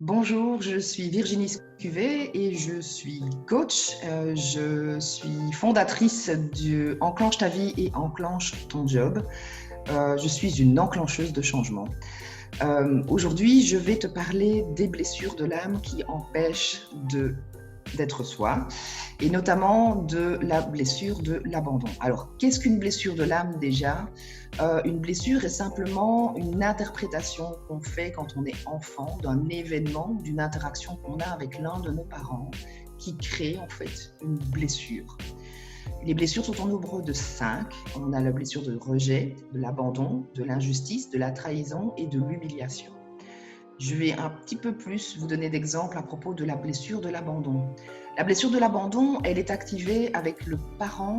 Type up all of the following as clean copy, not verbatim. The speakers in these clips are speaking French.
Bonjour, je suis Virginie Scuvet et je suis coach. Je suis fondatrice du Enclenche ta vie et Enclenche ton job. Je suis une enclencheuse de changement. Aujourd'hui, je vais te parler des blessures de l'âme qui empêchent d'être soi, et notamment de la blessure de l'abandon. Alors, qu'est-ce qu'une blessure de l'âme déjà? Une blessure est simplement une interprétation qu'on fait quand on est enfant d'un événement, d'une interaction qu'on a avec l'un de nos parents qui crée en fait une blessure. Les blessures sont en nombre de 5. On a la blessure de rejet, de l'abandon, de l'injustice, de la trahison et de l'humiliation. Je vais un petit peu plus vous donner d'exemples à propos de la blessure de l'abandon. La blessure de l'abandon, elle est activée avec le parent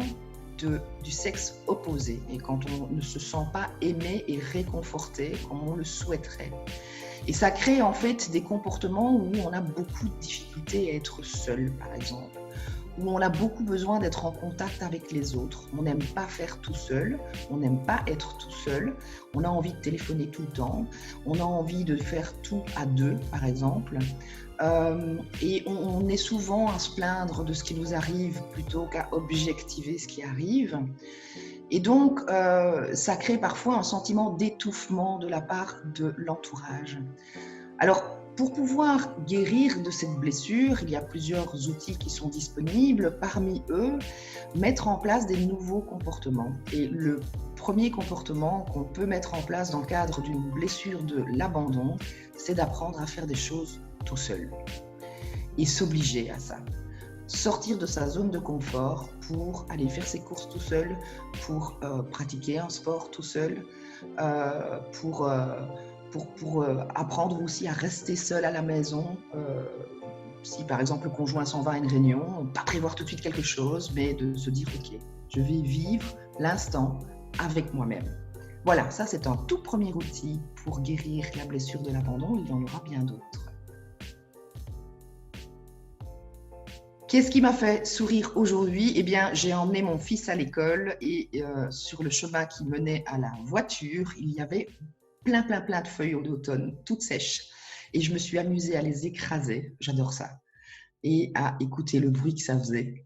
du sexe opposé et quand on ne se sent pas aimé et réconforté comme on le souhaiterait. Et ça crée en fait des comportements où on a beaucoup de difficultés à être seul, par exemple, où on a beaucoup besoin d'être en contact avec les autres. On n'aime pas faire tout seul, on n'aime pas être tout seul, on a envie de téléphoner tout le temps, on a envie de faire tout à deux, par exemple. Et on est souvent à se plaindre de ce qui nous arrive plutôt qu'à objectiver ce qui arrive. Et donc, ça crée parfois un sentiment d'étouffement de la part de l'entourage. Alors, pour pouvoir guérir de cette blessure, il y a plusieurs outils qui sont disponibles. Parmi eux, mettre en place des nouveaux comportements. Et le premier comportement qu'on peut mettre en place dans le cadre d'une blessure de l'abandon, c'est d'apprendre à faire des choses tout seul et s'obliger à ça. Sortir de sa zone de confort pour aller faire ses courses tout seul, pour pratiquer un sport tout seul, pour apprendre aussi à rester seul à la maison. Si par exemple le conjoint s'en va à une réunion, pas prévoir tout de suite quelque chose, mais de se dire ok, je vais vivre l'instant avec moi-même. Voilà, ça c'est un tout premier outil pour guérir la blessure de l'abandon. Il y en aura bien d'autres. Qu'est-ce qui m'a fait sourire aujourd'hui? Eh bien, j'ai emmené mon fils à l'école et sur le chemin qui menait à la voiture, il y avait plein de feuilles d'automne, toutes sèches. Et je me suis amusée à les écraser, j'adore ça, et à écouter le bruit que ça faisait.